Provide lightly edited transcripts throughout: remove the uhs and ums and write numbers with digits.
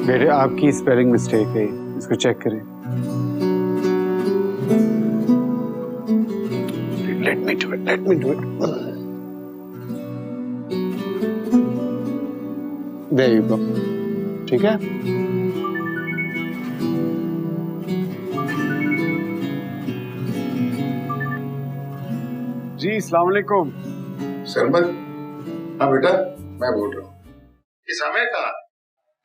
बेटे आपकी spelling mistake है, इसको चेक करें। Let me do it. There you go. ठीक है। जी अस्सलाम वालेकुम। सरमद, हाँ बेटा मैं बोल रहा हूँ। ये समय कहाँ?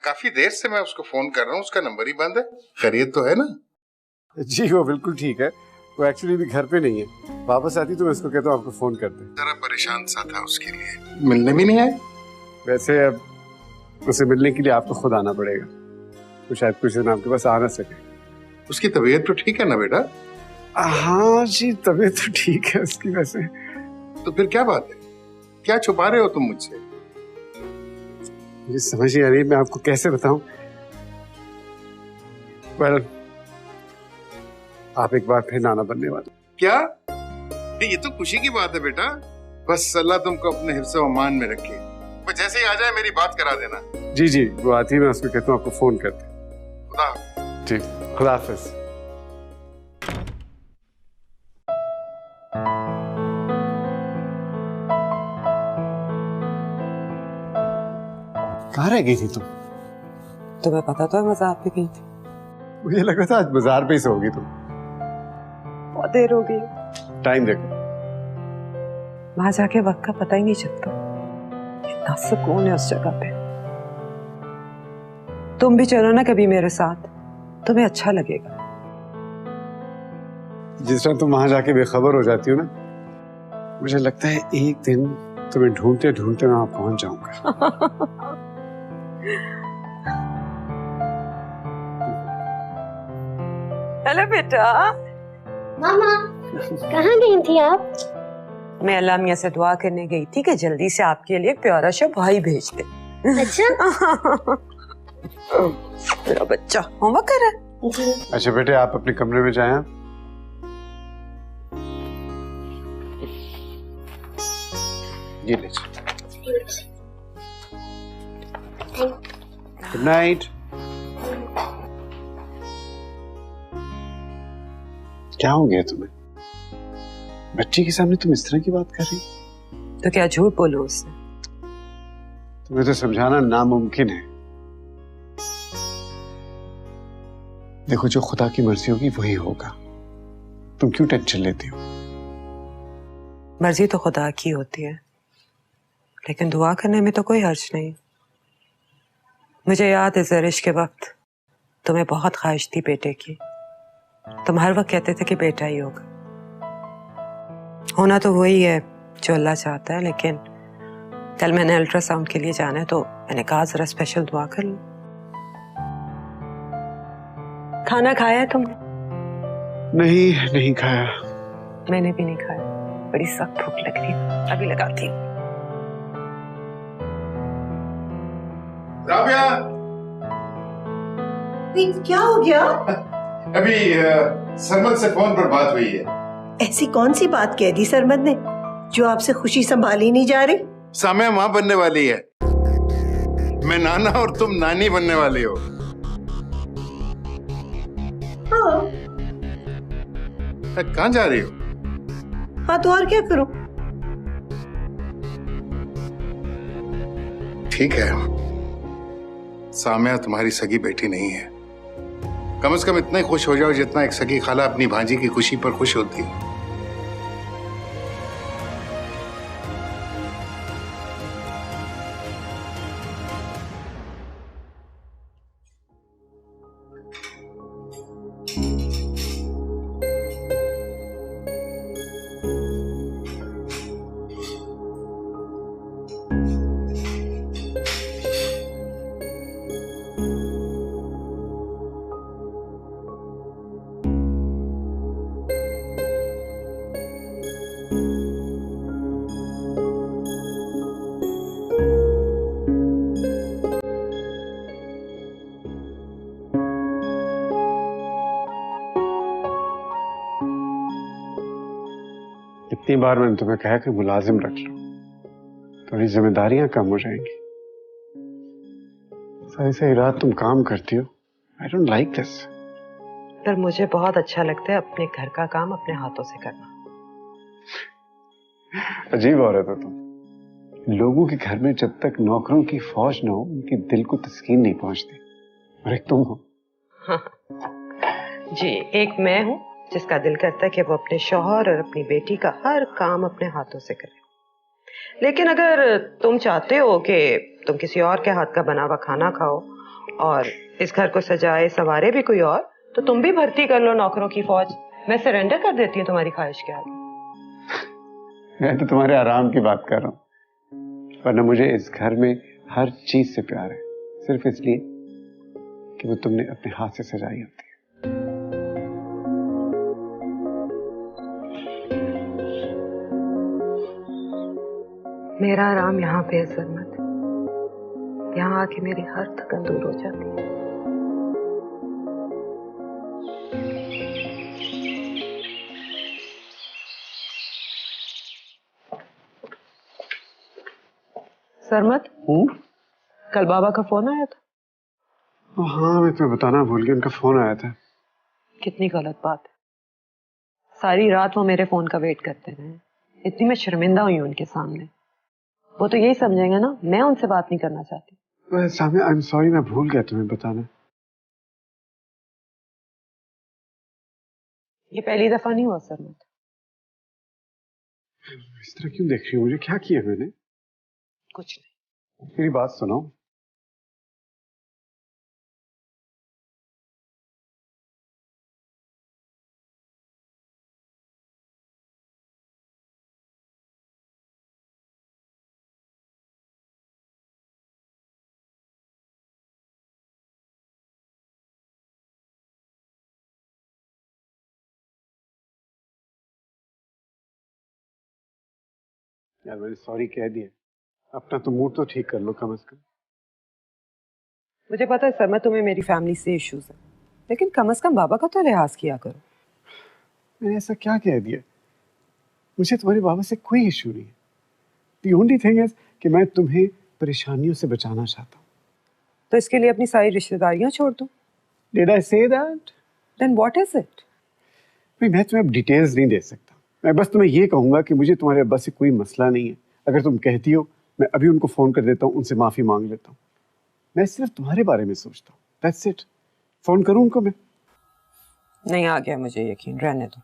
काफी देर से मैं उसको फोन कर रहा हूँ, उसका नंबर ही बंद है। खैरियत तो है ना? जी वो बिल्कुल ठीक है, वो एक्चुअली भी घर पे नहीं है। वापस आती तो मैं उसको कहता हूँ आपको फोन कर दे। जरा परेशान सा था उसके लिए, मिलने भी नहीं आए। वैसे अब उसे मिलने के लिए आपको खुद आना पड़ेगा, तो शायद कुछ दिन आपके पास आ ना सके। उसकी तबीयत तो ठीक है ना बेटा? हाँ जी तबीयत तो ठीक है उसकी। वैसे तो फिर क्या बात है, क्या छुपा रहे हो तुम मुझसे? मुझे समझ नहीं आ रही मैं आपको कैसे बताऊं। well, आप एक बार फिर नाना बनने वाले। क्या? ये तो खुशी की बात है बेटा। बस अल्लाह तुमको अपने हिफ्ज़ व अमान में रखे। वो जैसे ही आ जाए मेरी बात करा देना। जी जी वो आती है, मैं उसको कहता हूँ आपको फोन करते। खुदा। जी खुदा हाफिज। कहाँ रह गई थी तुम? तुम्हें पता तो है बाजार पे गई थी। मुझे लगा था आज बाजार पे ही सोगी तुम। बहुत देर हो गई। टाइम देखो। वहां जाके वक्त का पता ही नहीं चलता, इतना सुकून है उस जगह पे। तुम भी चलो ना कभी मेरे साथ, तुम्हें अच्छा लगेगा। जिस तरह तुम वहां जाके बेखबर हो जाती हो ना, मुझे लगता है एक दिन तुम्हें ढूंढते ढूंढते वहां पहुंच जाऊंगा। हेलो बेटा। मामा कहाँ गई थी आप? मैं अल्लाह मियां से दुआ करने गई थी कि जल्दी से आपके लिए प्यारा सा भाई भेज दे। अच्छा। मेरा बच्चा होमवर्क कर रहा है। अच्छा बेटे आप अपने कमरे में जाएं। ये ले गुड नाइट। क्या हो गया तुम्हें? बच्ची के सामने तुम इस तरह की बात कर रही? तो क्या झूठ बोलो उससे? तुम्हें तो समझाना नामुमकिन है। देखो जो खुदा की मर्जी होगी वही होगा, तुम क्यों टेंशन लेती हो? मर्जी तो खुदा की होती है, लेकिन दुआ करने में तो कोई हर्ज नहीं। मुझे याद है ज़रिश के वक्त तुम्हें बहुत ख्वाहिश थी बेटे की। तुम हर वक्त कहते थे कि बेटा ही होगा। होना तो वही है जो अल्लाह चाहता है, लेकिन कल मैंने अल्ट्रासाउंड के लिए जाना है तो मैंने कहा जरा स्पेशल दुआ कर लो। खाना खाया है तुमने? नहीं खाया। मैंने भी नहीं खाया, बड़ी सख्त भूख लग रही है, अभी लगाती हूँ। राबिया, क्या हो गया? अभी सरमद से फोन पर बात हुई है। ऐसी कौन सी बात कह दी सरमद ने जो आपसे खुशी संभाली नहीं जा रही? सामिया माँ बनने वाली है, मैं नाना और तुम नानी बनने वाली हो। हाँ। कहाँ जा रही हो? हाँ तो और क्या करूं? ठीक है, सामिया तुम्हारी सगी बेटी नहीं है। कम से कम इतना ही खुश हो जाओ जितना एक सगी खाला अपनी भांजी की खुशी पर खुश होती है। कितनी बार मैंने तुम्हें कहा कि मुलाजिम रख लो, थोड़ी जिम्मेदारियां कम हो जाएंगी। सही सही रात तुम काम करती हो। I don't like this. पर मुझे बहुत अच्छा लगता है अपने घर का काम अपने हाथों से करना। अजीब औरत हो तुम। लोगों के घर में जब तक नौकरों की फौज न हो, उनके दिल को तस्कीन नहीं पहुंचती। और एक तुम हो। जी, एक मैं हूँ जिसका दिल करता है कि वो अपने शौहर और अपनी बेटी का हर काम अपने हाथों से करे। लेकिन अगर तुम चाहते हो कि तुम किसी और के हाथ का बना हुआ खाना खाओ और इस घर को सजाए संवारे भी कोई और, तो तुम भी भर्ती कर लो नौकरों की फौज। मैं सरेंडर कर देती हूँ तुम्हारी ख्वाहिश के आगे। मैं तो तुम्हारे आराम की बात कर रहा हूँ, वरना मुझे इस घर में हर चीज से प्यार है, सिर्फ इसलिए कि वो तुमने अपने हाथ से सजाई होती है। मेरा आराम यहाँ पे है सरमत। यहाँ आके मेरी हर थकन दूर हो जाती है। सरमत, कल बाबा का फोन आया था। हाँ, मैं तुम्हें बताना भूल गया, उनका फोन आया था। कितनी गलत बात है। सारी रात वो मेरे फोन का वेट करते रहे। इतनी मैं शर्मिंदा हुई उनके सामने। वो तो यही समझेंगे ना मैं उनसे बात नहीं करना चाहती। सामने, आई एम सॉरी, मैं भूल गया तुम्हें बताना। ये पहली दफा नहीं हुआ सरमत। इस तरह क्यों देख रही हो मुझे? क्या किया मैंने? कुछ नहीं। मेरी बात सुनो। यार मैंने सॉरी कह दिया, अपना तो मूड तो ठीक कर लो कम से कम। मुझे पता है सरमत तुम्हें मेरी फैमिली से इश्यूज है, लेकिन कम से कम बाबा का तो लिहाज किया करो। मैंने ऐसा क्या कह दिया? मुझे तुम्हारे बाबा से कोई इशू नहीं है। The only thing is कि मैं तुम्हें परेशानियों से बचाना चाहता हूँ। तो इसके लिए अपनी सारी रिश्तेदारियां छोड़ दूं? Did I say that? Then what is it? मैं तुम्हें अब डिटेल्स नहीं दे सकता। मैं बस तुम्हें ये कहूंगा कि मुझे तुम्हारे अब्बा से कोई मसला नहीं है। अगर तुम कहती हो, मैं अभी उनको फोन कर देता हूँ, उनसे माफी मांग लेता हूँ। मैं सिर्फ तुम्हारे बारे में सोचता हूँ। That's it. फोन करूँ उनको मैं? नहीं, आ गया मुझे यकीन, रहने दो।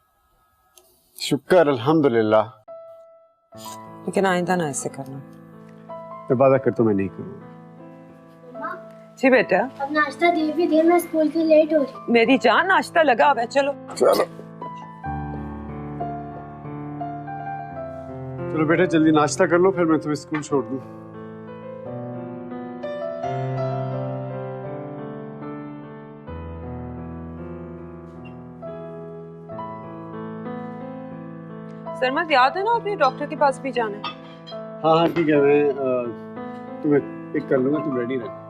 शुक्र अल्हम्दुलिल्लाह। लेकिन आइंदा ना ऐसे करना। मैं वादा करता हूँ मैं नहीं करूँगा। जी बेटा। अब नाश्ता दे भी दे, मैं स्कूल के लेट हो रही। मेरी जान, नाश्ता लगा हुआ है, चलो। चलो चलो बेटा, जल्दी नाश्ता कर लो, फिर मैं तुम्हें स्कूल छोड़ दूँ। सरमत, याद है ना आपने डॉक्टर के पास भी जाना है? हाँ हाँ ठीक है, मैं तुम्हें पिक कर लूंगा, तुम रेडी रहो।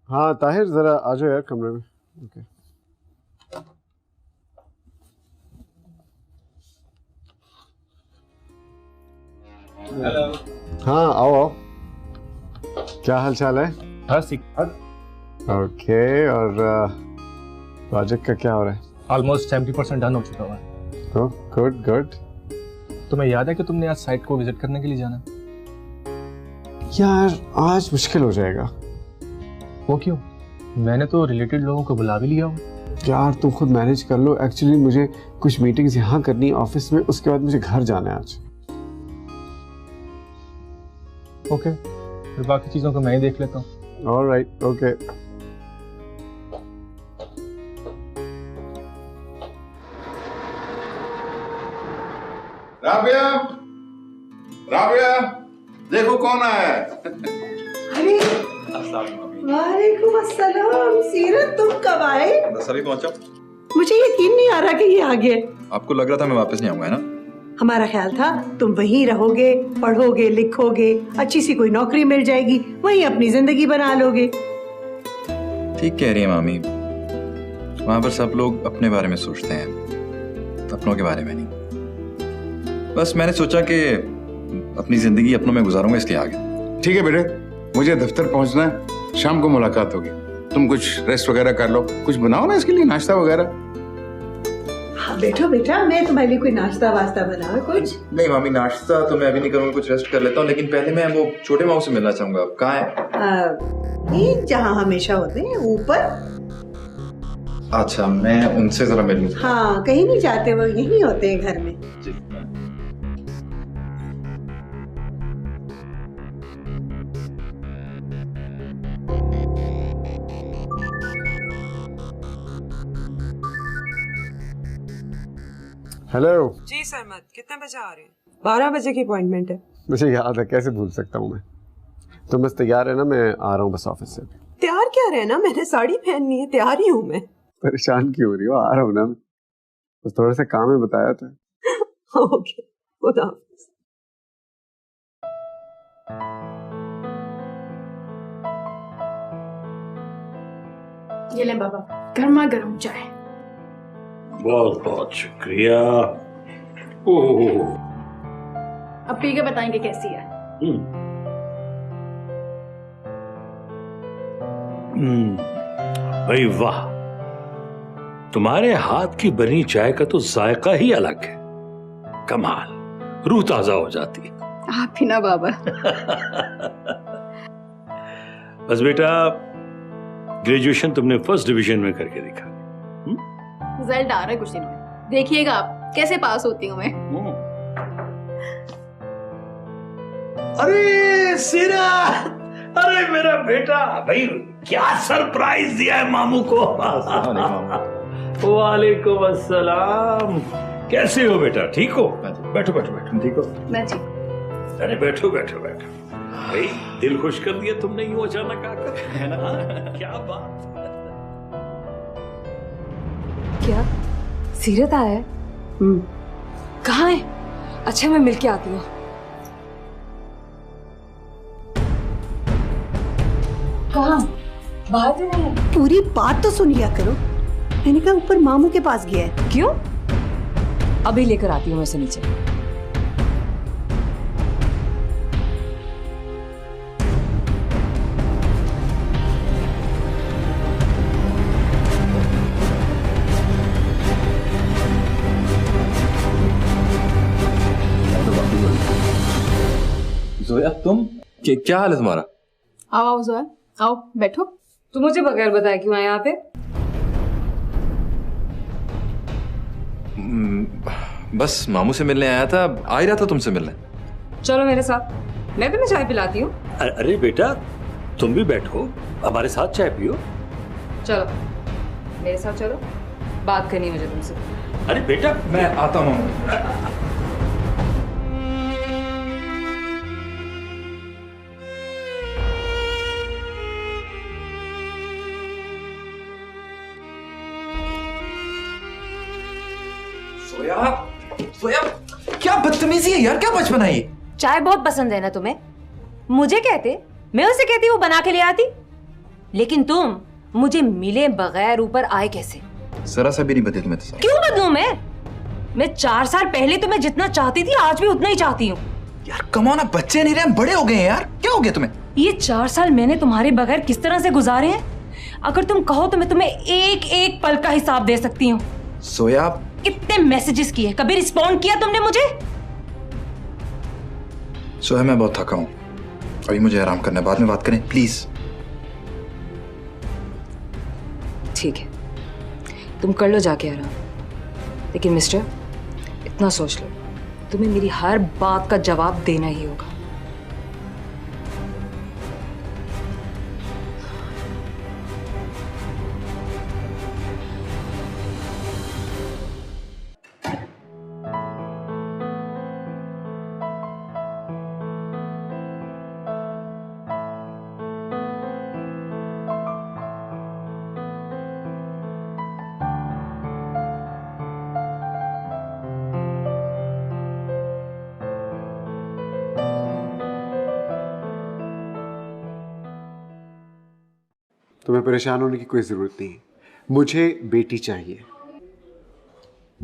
हाँ ताहिर, जरा आ जाओ यार कमरे में। ओके। हाँ आओ आओ। क्या हाल चाल है? बस ठीक ठाक। ओके, और प्रोजेक्ट का क्या हो रहा है? ऑलमोस्ट 70% डन हो चुका हुआ है। Good good. तुम्हें याद है कि तुमने आज साइट को विजिट करने के लिए जाना? यार आज मुश्किल हो जाएगा। वो क्यों? मैंने तो रिलेटेड लोगों को बुला भी लिया हूँ। यार तुम खुद मैनेज कर लो। एक्चुअली मुझे कुछ मीटिंग्स यहाँ करनी है ऑफिस में, उसके बाद मुझे घर जाना है आज। ओके, फिर बाकी चीज़ों को मैं ही देख लेता हूँ। Alright, okay. राबिया, राबिया, देखो कौन आया है। अरे वालेकुम अस्सलाम। सीरत, तुम कब आए? बस अभी पहुंचा। मुझे यकीन नहीं आ रहा कि ये आ गए। आपको लग रहा था मैं वापस नहीं आऊंगा, है ना? हमारा ख्याल था तुम वहीं रहोगे, पढ़ोगे, लिखोगे, अच्छी सी कोई नौकरी मिल जाएगी, वहीं अपनी जिंदगी बना लोगे। ठीक कह रही है मामी, वहां पर सब लोग अपने बारे में सोचते हैं, अपनों के बारे में नहीं। बस मैंने सोचा कि अपनी जिंदगी अपनों में गुजारूंगा, इसलिए आ गया। ठीक है बेटे, मुझे दफ्तर पहुंचना है, शाम को मुलाकात होगी। तुम कुछ रेस्ट वगैरह कर लो, कुछ बनाओ ना इसके लिए नाश्ता वगैरह। हाँ बैठो बेटा, मैं तुम्हारे लिए कोई नाश्ता वास्ता बनाऊं कुछ? नहीं मामी, नाश्ता तो मैं अभी नहीं करूंगा, कुछ रेस्ट कर लेता हूँ। लेकिन पहले मैं वो छोटे माऊ से मिलना चाहूंगा। अब कहाँ है? ये जहाँ हमेशा होते हैं, ऊपर। अच्छा, मैं उनसे जरा मिल लूं। हाँ, कहीं नहीं जाते, वो यहीं होते हैं घर में। जी। हेलो जी सरमद, कितने बजे आ रहे हैं? 12 बजे की अपॉइंटमेंट है। मुझे याद है, कैसे भूल सकता हूँ मैं। तुम बस तैयार है ना, मैं आ रहा हूँ बस ऑफिस से। तैयार क्या रहना, मैंने साड़ी पहननी है, तैयार ही हूँ मैं। परेशान क्यों हो रही हो? आ रहा हूँ ना, बस थोड़ा सा काम है, बताया था। ओके, खुदा हाफिज। ये ले बाबा, गर्मा गर्म चाय। बहुत बहुत शुक्रिया। ओह, अब पी के बताएंगे कैसी है। भाई वाह, तुम्हारे हाथ की बनी चाय का तो जायका ही अलग है। कमाल, रूह ताजा हो जाती। आप भी ना बाबा। बस बेटा, ग्रेजुएशन तुमने फर्स्ट डिवीजन में करके दिखा। रिजल्ट आ रहा है कुछ दिनों में, देखिएगा आप कैसे पास होती हूँ मैं। अरे सिरा, अरे मेरा बेटा, भाई क्या सरप्राइज दिया है मामू को। वालेकुम अस्सलाम। कैसे हो बेटा, ठीक हो? बैठो बैठो बैठो। ठीक हो? मैं ठीक। अरे बैठो बैठो बैठो। भाई दिल खुश कर दिया तुमने यूं अचानक आकर, है ना? क्या बात। क्या सीरत आया है? कहाँ है? अच्छा, मैं मिलके आती हूँ। कहाँ? बाहर तो नहीं है। पूरी बात तो सुन लिया करो। मैंने कहा ऊपर मामू के पास गया है। क्यों? अभी लेकर आती हूँ मैं उसे नीचे। जोया, तुम क्या हाल है तुम्हारा? आओ आओ जोया, आओ बैठो। तू मुझे बगैर बताए क्यों आया यहाँ पे? बस मामू से मिलने आया था, आ ही रहा था तुमसे मिलने। चलो मेरे साथ, मैं तुम्हें चाय पिलाती हूँ। अरे बेटा, तुम भी बैठो, हमारे साथ चाय पियो। चलो मेरे साथ चलो, बात करनी है मुझे तुमसे। अरे बेटा, मैं आता हूँ। सोया, सोया, क्या बदतमीजी है यार, क्या बचपन है ये? चाय बहुत पसंद है ना तुम्हें? मुझे कहते, मैं उसे कहती वो बना के ले आती। लेकिन तुम मुझे मिले बगैर ऊपर आए कैसे? जरा सा भी नहीं बदली तुम्हें तो। क्यों बदलूं मैं 4 साल पहले तुम्हें जितना चाहती थी आज भी उतना ही चाहती हूँ। यार कम ऑन, बच्चे नहीं रहे, हम बड़े हो गए हैं यार, क्या हो गया तुम्हें? ये 4 साल मैंने तुम्हारे बगैर किस तरह से गुजारे हैं? अगर तुम कहो तो मैं तुम्हें एक एक पल का हिसाब दे सकती हूँ। सोया, कितने मैसेजेस किए, कभी रिस्पॉन्ड किया तुमने मुझे? सोया, मैं बहुत थका हूँ, अभी मुझे आराम करना है, बाद में बात करें प्लीज। ठीक है, तुम कर लो जाके आराम, लेकिन मिस्टर इतना सोच लो, तुम्हें मेरी हर बात का जवाब देना ही होगा। तुम्हें परेशान होने की कोई ज़रूरत नहीं है। मुझे बेटी चाहिए।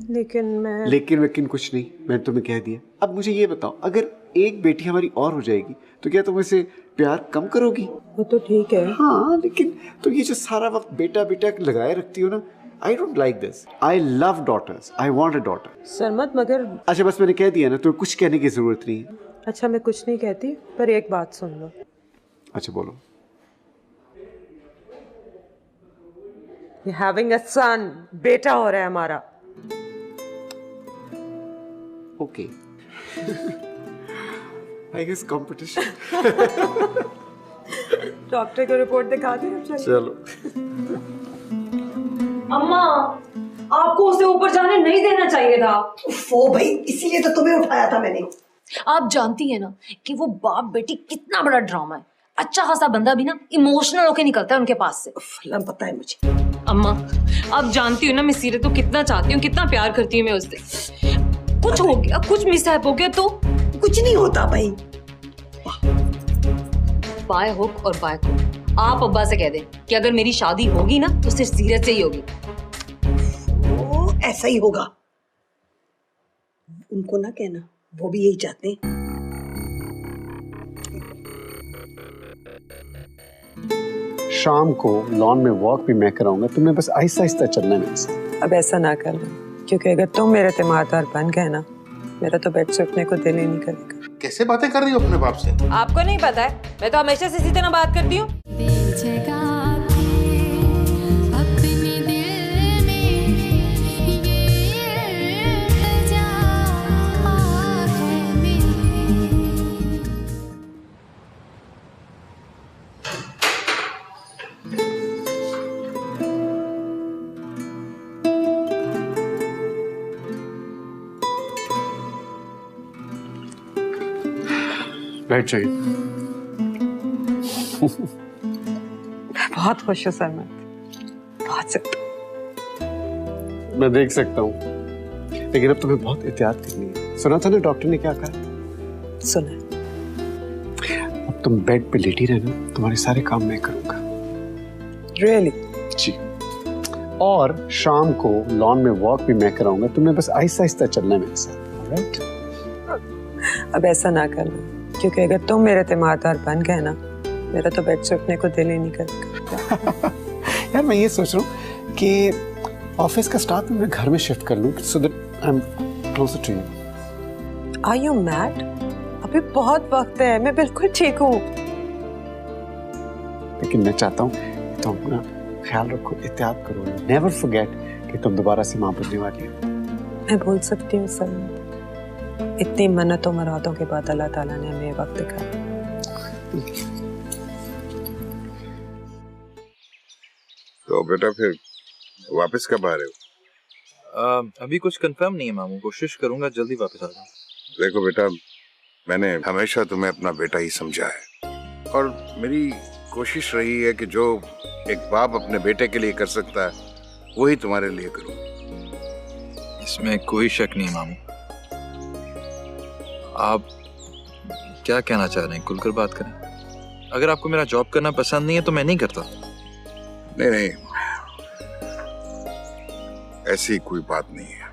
लेकिन कुछ नहीं, मैंने तुम्हें कह दिया। अब मुझे ये बताओ, अगर एक बेटी हमारी और हो जाएगी तो क्या तुम इसे प्यार कम करोगी? वो तो ठीक है। हाँ, लेकिन तुम ये जो सारा वक्त बेटा बेटा लगाए रखती हो ना, I don't like this. I love daughters. I want a daughter. सरमत, मगर अच्छा बस मैंने कह दिया ना, तुम्हें कुछ कहने की जरूरत नहीं है। अच्छा मैं कुछ नहीं कहती, पर एक बात सुन लो। अच्छा बोलो। You're having a son, बेटा हो रहा है हमारा। Okay. I guess competition. Doctor को रिपोर्ट दिखा दे। चलो। अम्मा, आपको उसे ऊपर जाने नहीं देना चाहिए था। वो भाई, इसीलिए तो तुम्हें उठाया था मैंने। आप जानती है ना कि वो बाप बेटी कितना बड़ा ड्रामा है। अच्छा खासा बंदा भी ना इमोशनल होके निकलता है उनके पास से। फलन पता है मुझे। अम्मा, आप जानती हो ना मैं सीरत को कितना चाहती हूँ, कितना प्यार करती हूँ मैं उससे। कुछ हो गया, कुछ मिसहैप हो गया तो कुछ नहीं होता भाई। बाय हुक और बाय क्रुक आप अब्बा से कह दें कि अगर मेरी शादी होगी ना तो सिर्फ सीरत से ही होगी। वो ऐसा ही होगा। उनको ना कहना, वो भी यही चाहते हैं। शाम को लॉन में वॉक भी मैं कराऊंगा, तुम्हें बस आहिस्ता आहिस्ता चलना है मेरे साथ। अब ऐसा ना करना, क्योंकि अगर तुम मेरे तीमारदार बन गए ना, मेरा तो बेड से उठने को दिल ही नहीं करेगा। कैसे बातें कर रही हो अपने बाप से? आपको नहीं पता है, मैं तो हमेशा से इसी तरह बात करती हूँ। बैठ जाइए। मैं बहुत खुश हूँ सरमत, बहुत ज्यादा। मैं देख सकता हूँ, लेकिन अब तुम्हें बहुत एहतियात करनी है। सुना था ना डॉक्टर ने क्या कहा? सुना। अब तुम बेड पे लेटी रहना, तुम्हारे सारे काम मैं करूंगा। Really? जी। और शाम को लॉन में वॉक भी मैं कराऊंगा, तुम्हें बस आहिस्ता आहिस्ता चलना है मेरे साथ। ऑलराइट? अब ऐसा ना करना, क्योंकि अगर तुम मेरे तीमारदार बन गए ना, मेरा तो बेड से उठने को दिल ही नहीं करेगा। यार मैं ये सोच रहा हूँ कि ऑफिस का स्टाफ मैं घर में शिफ्ट कर लूँ, so that I'm closer to you. Are you mad? अभी बहुत वक्त है, मैं बिल्कुल ठीक हूँ। लेकिन मैं चाहता हूँ तुम अपना ख्याल रखो, एहतियात करो, never forget कि तुम दोबारा से माँ बनने वाली हो। मैं बोल सकती हूँ सर, इतनी मन्नतों मुरादों के बाद अल्लाह ताला ने हमें वक्त दिखाया। तो बेटा फिर वापस कब आ रहे हो? अभी कुछ कंफर्म नहीं है मामू, कोशिश करूंगा जल्दी वापस आ जाऊं। देखो बेटा, मैंने हमेशा तुम्हें अपना बेटा ही समझा है, और मेरी कोशिश रही है कि जो एक बाप अपने बेटे के लिए कर सकता है वही तुम्हारे लिए करूं। इसमें कोई शक नहीं है मामू। आप क्या कहना चाह रहे हैं, खुलकर बात करें। अगर आपको मेरा जॉब करना पसंद नहीं है तो मैं नहीं करता। नहीं, ऐसी कोई बात नहीं है।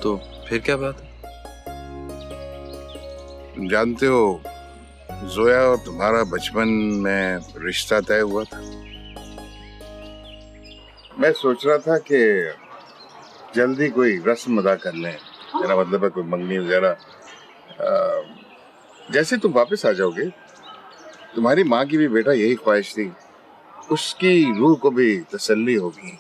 तो फिर क्या बात है? तुम जानते हो, जोया और तुम्हारा बचपन में रिश्ता तय हुआ था। मैं सोच रहा था कि जल्दी कोई रस्म अदा कर लें, मेरा मतलब है कोई मंगनी वगैरह। जैसे तुम वापस आ जाओगे, तुम्हारी माँ की भी बेटा यही ख्वाहिश थी, उसकी रूह को भी तसल्ली होगी।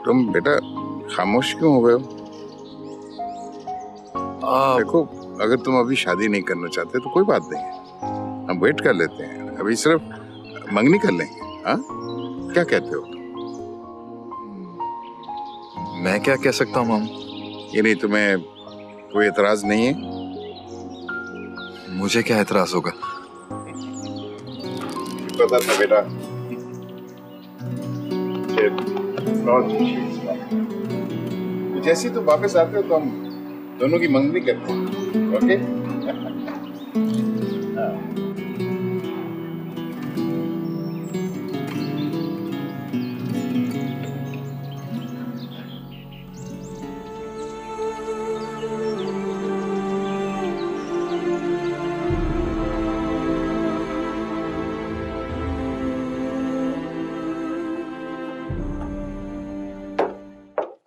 तुम बेटा खामोश क्यों हो गए हो? देखो, अगर तुम अभी शादी नहीं करना चाहते तो कोई बात नहीं है, हम वेट कर लेते हैं। अभी सिर्फ मंगनी कर लेंगे। हाँ, क्या कहते हो? मैं क्या कह सकता हूँ मामू? ये नहीं, तुम्हें कोई एतराज नहीं है? मुझे क्या एतराज होगा? पता था बेटा, जैसे तुम वापस आते हो तो हम दोनों की मंगनी करते हैं। ओके?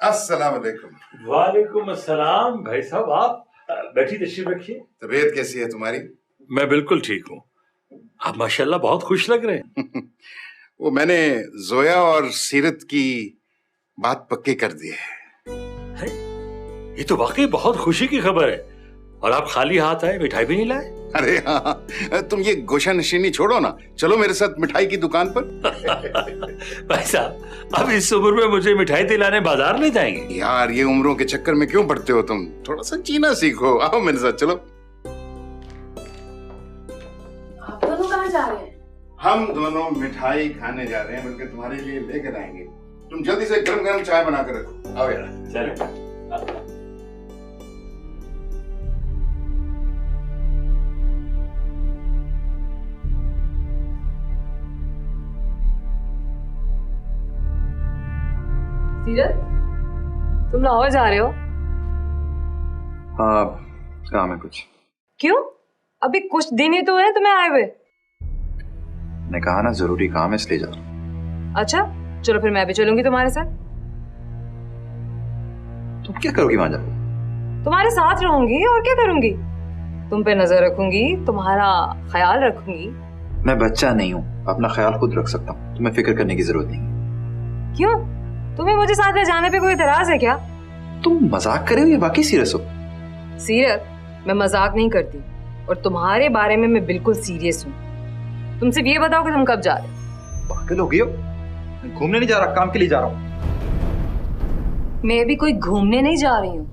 अस्सलाम वालेकुम। वालेकुम अस्सलाम। भाई साहब आप बैठी, तशरीफ रखिए। तबीयत कैसी है तुम्हारी? मैं बिल्कुल ठीक हूँ। आप माशाल्लाह बहुत खुश लग रहे हैं। वो मैंने जोया और सीरत की बात पक्की कर दी है। ये तो वाकई बहुत खुशी की खबर है। और आप खाली हाथ आए, मिठाई भी नहीं लाए? अरे हाँ, तुम ये गोशा नशीनी छोड़ो ना, चलो मेरे साथ मिठाई की दुकान पर। भाई साहब अब इस उम्र में मुझे मिठाई दिलाने बाजार ले जाएंगे? यार ये उम्रों के चक्कर में क्यों पड़ते हो तुम, थोड़ा सा जीना सीखो। आओ मेरे साथ चलो। आप दोनों कहाँ जा रहे हैं? हम दोनों मिठाई खाने जा रहे हैं, बल्कि तुम्हारे लिए लेकर आएंगे। तुम जल्दी से गरम गरम चाय बनाकर रखो। आओ यार। चलो। सीरत, तुम लाहौर जा रहे हो? हाँ, काम है कुछ। क्यों? अभी कुछ दिन ही तो है तुम्हें आए हुए। ने कहा ना जरूरी काम है इसलिए जा रहा हूं। अच्छा चलो फिर मैं भी चलूंगी तुम्हारे साथ। तुम क्या करोगी वहां जाकर? तुम्हारे साथ रहूंगी और क्या करूंगी। तुम पे नजर रखूंगी, तुम्हारा ख्याल रखूंगी। मैं बच्चा नहीं हूँ, अपना ख्याल खुद रख सकता हूँ, तुम्हें फिक्र करने की जरूरत नहीं। क्यों? तुम्हें मुझे साथ ले जाने पे कोई इतराज है क्या? तुम मजाक कर रहे हो या बाकी सीरियस हो? सीरत, मैं मजाक नहीं करती और तुम्हारे बारे में मैं बिल्कुल सीरियस हूँ। तुम सिर्फ ये बताओ कि तुम कब जा रहे हो? पागल हो गई हो? मैं घूमने नहीं जा रहा, काम के लिए जा रहा हूँ। मैं भी कोई घूमने नहीं जा रही हूँ,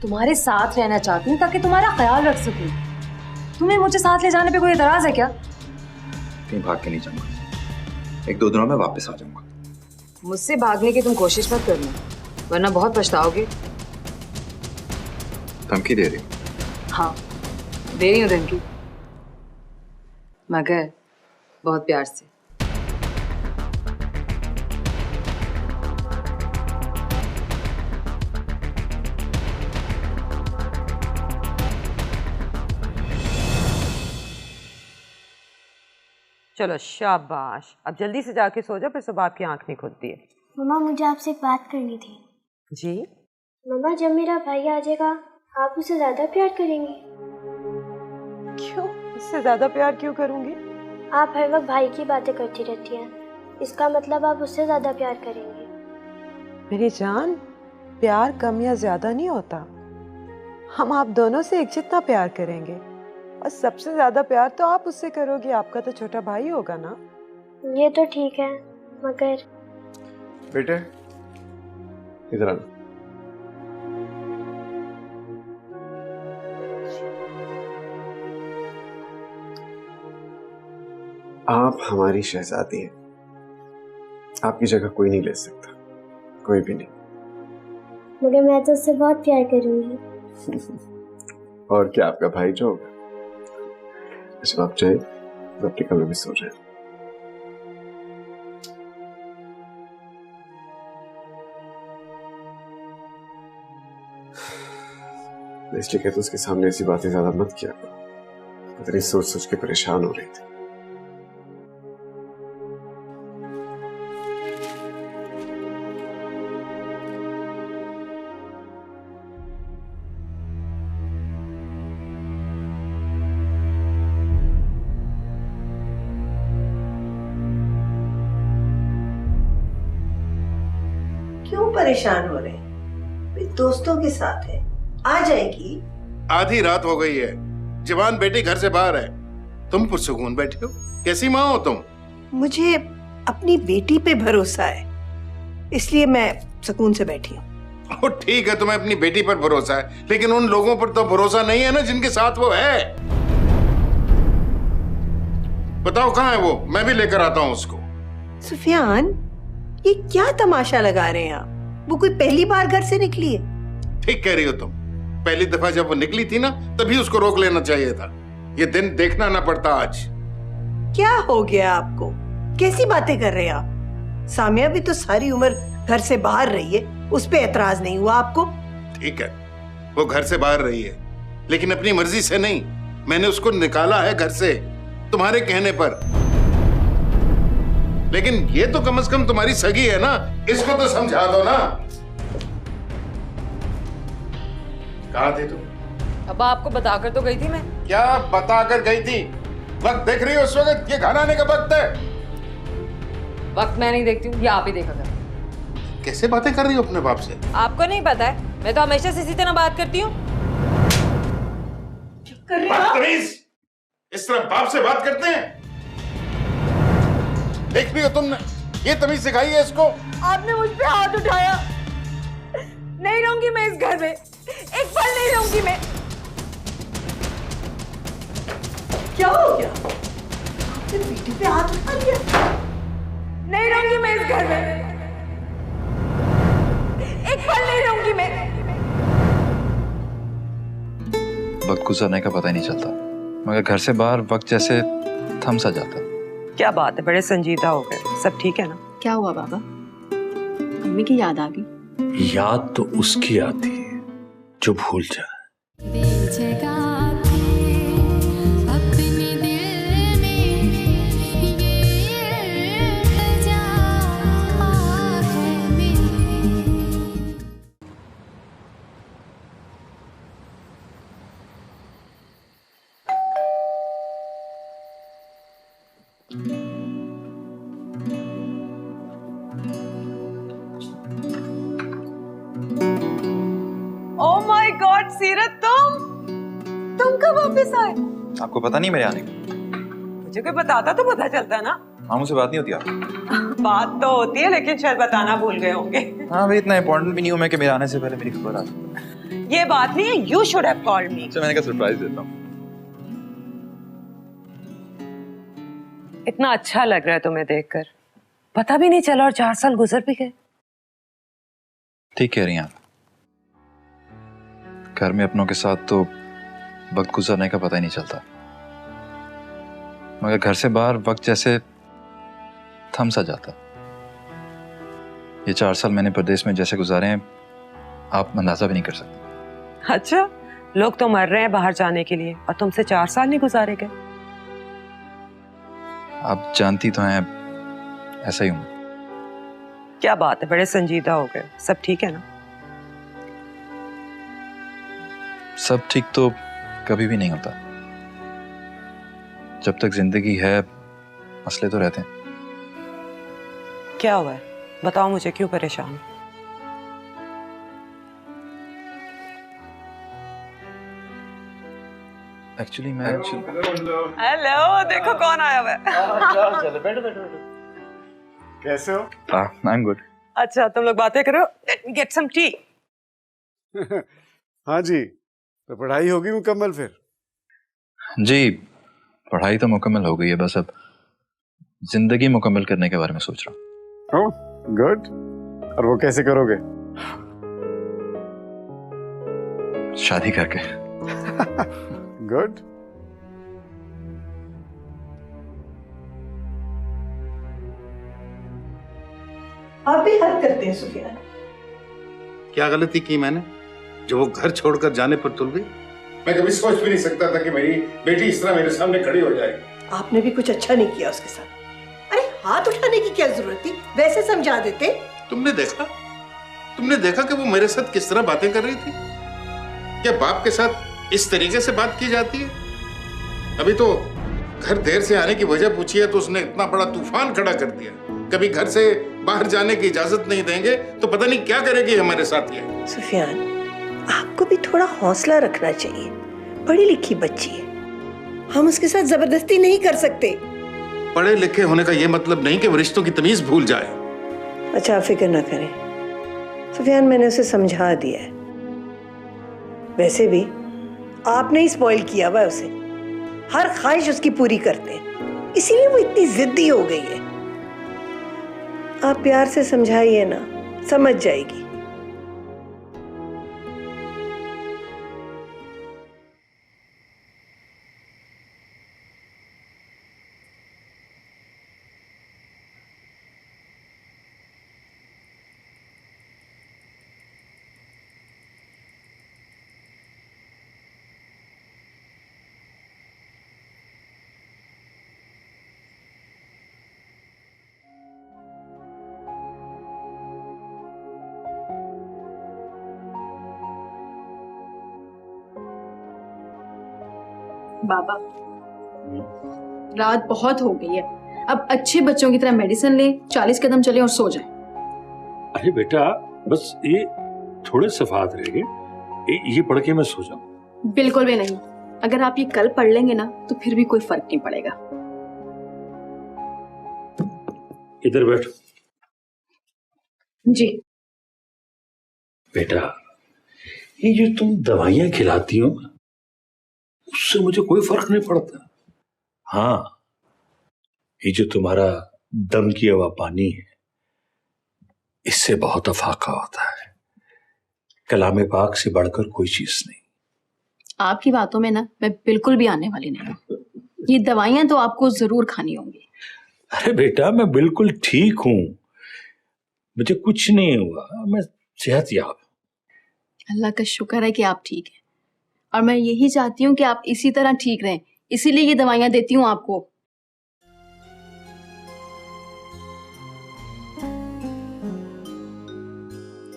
तुम्हारे साथ रहना चाहती हूँ ताकि तुम्हारा ख्याल रख सकूं। तुम्हें मुझे साथ ले जाने पे कोई इतराज है क्या? कहीं भाग के नहीं जाऊंगा, 1-2 दिनों में वापस आ जाऊंगा। मुझसे भागने की तुम कोशिश मत करना, वरना बहुत पछताओगे। धमकी दे रही हो? हाँ दे रही हूँ धमकी, मगर बहुत प्यार से। चलो शाबाश, अब जल्दी से जाके सो जाओ, फिर सुबह आपकी आंख नहीं खुलती है। मम्मा मुझे आपसे एक बात करनी थी। जी? मम्मा जब मेरा भाई आ जाएगा आप उसे ज्यादा प्यार करेंगी? क्यों? उससे ज्यादा प्यार क्यों करूंगी? आप हर वक्त भाई की बातें करती रहती हैं, इसका मतलब आप उससे ज्यादा प्यार करेंगी। मेरी जान, प्यार कम या ज्यादा नहीं होता, हम आप दोनों से एक जितना प्यार करेंगे और सबसे ज्यादा प्यार तो आप उससे करोगे, आपका तो छोटा भाई होगा ना। ये तो ठीक है, मगर बेटे इधर आना। आप हमारी शहजादी हैं, आपकी जगह कोई नहीं ले सकता, कोई भी नहीं। मगर मैं तो उससे बहुत प्यार करूंगी। और क्या आपका भाई जो होगा। अच्छा आप चाहे तो अपने कमरे में सो जाए। इसलिए कहता हूं उसके सामने ऐसी बातें ज्यादा मत किया करो, पता नहीं सोच सोच के परेशान हो रही थी। क्यों परेशान हो रहे हैं? वे दोस्तों के साथ है, आ जाएगी। आधी रात हो गई है, जवान बेटी घर से बाहर है, तुम पुरसुकून बैठे हो। कैसी माँ हो तुम? मुझे अपनी बेटी पे भरोसा है, इसलिए मैं सुकून से बैठी हूँ। ठीक है तुम्हें अपनी बेटी पर भरोसा है, लेकिन उन लोगों पर तो भरोसा नहीं है ना जिनके साथ वो है। बताओ कहाँ है वो, मैं भी लेकर आता हूँ उसको। सुफियान, ये क्या तमाशा लगा रहे हैं आप? वो कोई पहली बार घर से निकली है? ठीक कह रही हो तुम, पहली दफा जब वो निकली थी ना तभी उसको रोक लेना चाहिए था, ये दिन देखना ना पड़ता आज। क्या हो गया आपको? कैसी बातें कर रहे हैं आप? सामिया भी तो सारी उम्र घर से बाहर रही है, उस पे एतराज नहीं हुआ आपको? ठीक है वो घर से बाहर रही है, लेकिन अपनी मर्जी से नहीं, मैंने उसको निकाला है घर से तुम्हारे कहने पर। लेकिन ये तो कम से कम तुम्हारी सगी है ना, इसको तो समझा दो ना। कहाँ थी तुम? अब आपको बताकर तो गई थी मैं। क्या बताकर गई थी? वक्त देख रही हो उस वक्त? ये घर आने का वक्त है। वक्त मैं नहीं देखती हूँ, ये आप ही देखा कर। कैसे बातें कर रही हो अपने बाप से? आपको नहीं पता है, मैं तो हमेशा से इसी तरह बात करती हूँ। बदतमीज! इस तरह बाप से बात करते हैं? देख रही हो तुमने? ये तमीज सिखाई है इसको? आपने मुझ पे हाथ उठाया। नहीं रहूंगी मैं इस घर में, एक पल नहीं रहूंगी मैं। क्या हो गया? आपने बेटी पे हाथ उठा लिया? नहीं रहूंगी मैं इस घर में, एक पल नहीं रहूंगी मैं। वक्त गुजरने का पता ही नहीं चलता, मगर घर से बाहर वक्त जैसे थम सा जाता। क्या बात है, बड़े संजीदा हो गए। सब ठीक है ना? क्या हुआ बाबा? अम्मी की याद आ गई? याद तो उसकी आती है जो भूल जाए। ओह माय गॉड सीरत, तुम कब वापस आए? आपको पता नहीं मेरे आने का? मुझे कोई बताता तो पता चलता ना। मामू से बात नहीं होती आपकी? बात तो होती है, लेकिन शायद बताना भूल गए होंगे। हाँ भाई, इतना इम्पोर्टेंट भी नहीं हूँ मैं कि मेरे आने से पहले मेरी खबर आ जाए। ये बात नहीं है, you should have called me. मैंने कहा सरप्राइज देता हूँ। इतना अच्छा लग रहा है तुम्हें देखकर, पता भी नहीं चला और 4 साल गुजर भी गए। ठीक कह रही हैं आप। घर में अपनों के साथ तो वक्त गुजरने का पता ही नहीं चलता, मगर घर से बाहर वक्त जैसे थम सा जाता। ये 4 साल मैंने प्रदेश में जैसे गुजारे हैं, आप अंदाजा भी नहीं कर सकते। अच्छा, लोग तो मर रहे हैं बाहर जाने के लिए और तुमसे 4 साल नहीं गुजारे गए। आप जानती तो हैं ऐसा ही हूं। क्या बात है, बड़े संजीदा हो गए। सब ठीक है ना? सब ठीक तो कभी भी नहीं होता। जब तक जिंदगी है मसले तो रहते हैं। क्या हुआ है, बताओ मुझे, क्यों परेशान? एक्चुअली मैं हेलो, देखो कौन आया हुआ है। चलो बैठो बैठो बैठो। कैसे हो? I am good. अच्छा, तुम लोग बातें करो, गेट सम टी। हाँ जी, तो पढ़ाई होगी मुकम्मल फिर? जी, पढ़ाई तो मुकम्मल हो गई है, बस अब जिंदगी मुकम्मल करने के बारे में सोच रहा हूँ। Oh good. और वो कैसे करोगे? शादी करके। गुड। आप भी हद करते हैं सुफियान। क्या गलती की मैंने जो वो घर छोड़कर जाने पर तुल गई? मैं कभी सोच भी नहीं सकता था कि मेरी बेटी इस तरह मेरे सामने खड़ी हो जाएगी। आपने भी कुछ अच्छा नहीं किया उसके साथ। अरे हाथ उठाने की क्या जरूरत थी, वैसे समझा देते। तुमने देखा कि वो मेरे साथ किस तरह बातें कर रही थी? क्या बाप के साथ इस तरीके से बात की जाती है? अभी तो घर देर से आने की वजह पूछी है तो उसने इतना बड़ा तूफान खड़ा कर दिया। कभी घर से बाहर जाने की इजाजत नहीं देंगे तो पता नहीं क्या करेगी हमारे साथ ये। सुफियान, आपको भी थोड़ा हौसला रखना चाहिए। पढ़ी लिखी बच्ची है, हम उसके साथ जबरदस्ती नहीं कर सकते। पढ़े लिखे होने का ये मतलब नहीं कि वो रिश्तों की तमीज भूल जाए। अच्छा, फिक्र ना करें सुफियान, मैंने उसे समझा दिया है। वैसे भी आपने ही स्पॉइल किया हुआ है उसे, हर ख्वाहिश उसकी पूरी करते हैं, इसीलिए वो इतनी जिद्दी हो गई है। आप प्यार से समझाइए ना, समझ जाएगी। बाबा, रात बहुत हो गई है, अब अच्छे बच्चों की तरह मेडिसिन ले, 40 कदम चले और सो जाए। अरे बेटा, बस ये थोड़े सफात रह गए, ये पढ़ के मैं सो जाऊं। बिल्कुल भी नहीं, अगर आप ये कल पढ़ लेंगे ना तो फिर भी कोई फर्क नहीं पड़ेगा। इधर बैठो। जी बेटा, ये जो तुम दवाइयां खिलाती हो उससे मुझे कोई फर्क नहीं पड़ता। हाँ, ये जो तुम्हारा दम किया हुआ पानी है, इससे बहुत अफाका होता है। कलामे पाक से बढ़कर कोई चीज नहीं। आपकी बातों में ना मैं बिल्कुल भी आने वाली नहीं हूँ। ये दवाइयां तो आपको जरूर खानी होंगी। अरे बेटा, मैं बिल्कुल ठीक हूं, मुझे कुछ नहीं हुआ, मैं सेहतयाब। अल्लाह का शुक्र है कि आप ठीक हैं, और मैं यही चाहती हूँ कि आप इसी तरह ठीक रहें, इसीलिए ये दवाइयां देती हूँ आपको।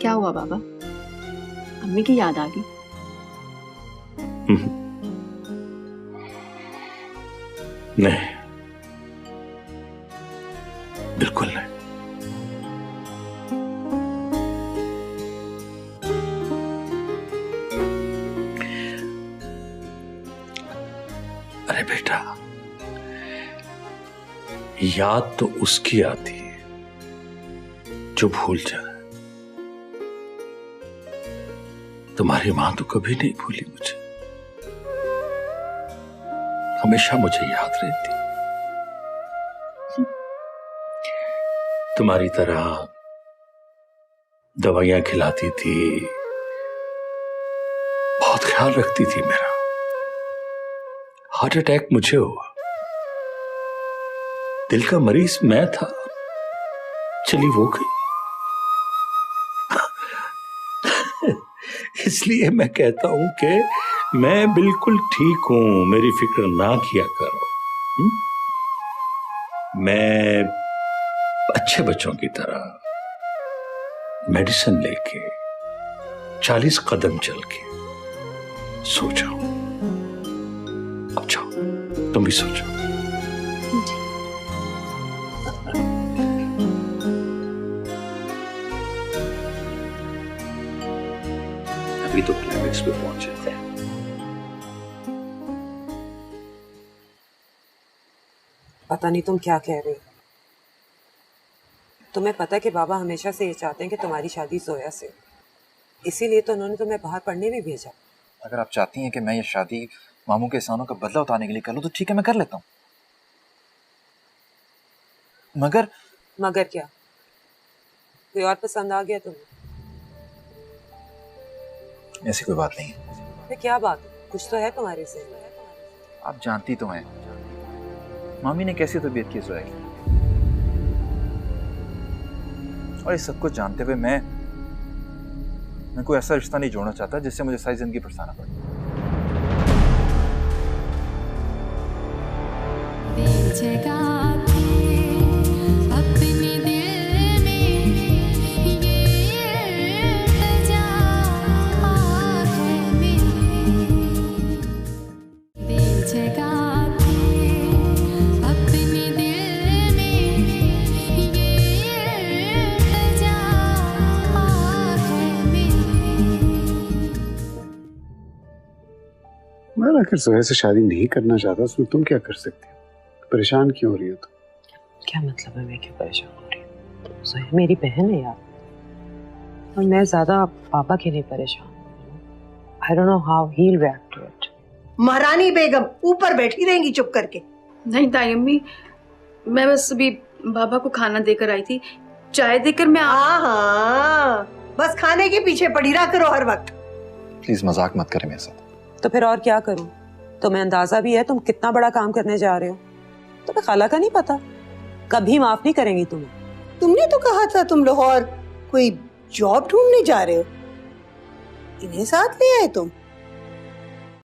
क्या हुआ बाबा, अम्मी की याद आ गई? नहीं, बिल्कुल नहीं। अरे बेटा, याद तो उसकी आती है जो भूल जाए। तुम्हारी मां तो कभी नहीं भूली मुझे, हमेशा मुझे याद रहती। तुम्हारी तरह दवाइयां खिलाती थी, बहुत ख्याल रखती थी मेरा। हार्ट अटैक मुझे हुआ, दिल का मरीज मैं था, चली वो गई। इसलिए मैं कहता हूं कि मैं बिल्कुल ठीक हूं, मेरी फिक्र ना किया करो। मैं अच्छे बच्चों की तरह मेडिसिन लेके 40 कदम चल के सो जाओ। अब जाओ, तुम भी सो जाओ। अभी तो क्लाइमेक्स पे पहुंचे थे। पता नहीं तुम क्या कह रहे हो। तुम्हें पता है कि बाबा हमेशा से ये चाहते हैं कि तुम्हारी शादी जोया से, इसीलिए तो उन्होंने तुम्हें बाहर पढ़ने भी भेजा। अगर आप चाहती हैं कि मैं ये शादी मामू के एहसानों का बदला उतारने के लिए कर लूं तो ठीक है, मैं कर लेता हूँ। मगर क्या? कोई और पसंद आ गया तुम्हें? ऐसी कोई बात नहीं है। फिर क्या बात, कुछ तो है तुम्हारे से। आप जानती तो हैं मामी ने कैसी तबीयत की जोया की, और इस सब कुछ जानते हुए मैं कोई ऐसा रिश्ता नहीं जोड़ना चाहता जिससे मुझे सारी जिंदगी पछताना पड़े। मैं अगर जोया से शादी नहीं करना चाहता उसमें तुम क्या कर सकती हो? परेशान क्यों हो रही हो तुम? क्या मतलब है मैं क्यों परेशान हो रही हूँ? जोया मेरी बहन है यार, और मैं ज्यादा पापा के लिए परेशान हूँ। I don't know how he'll react to it. महारानी बेगम ऊपर बैठी रहेंगी चुप करके? नहीं ताई अम्मी, मैं बस अभी बाबा को खाना देकर आई थी, चाय देकर मैं हाँ, बस खाने के पीछे पड़ी रहा करो हर वक्त। प्लीज मजाक मत करें मेरे साथ। तो फिर और क्या करूं? तुम्हें अंदाजा भी है तुम कितना बड़ा काम करने जा रहे हो? तुम्हें खाला का नहीं पता, कभी माफ नहीं करेंगी तुम्हें। तुमने तो कहा था तुम लाहौर कोई जॉब ढूंढने जा रहे हो, इन्हें साथ ले आए तुम।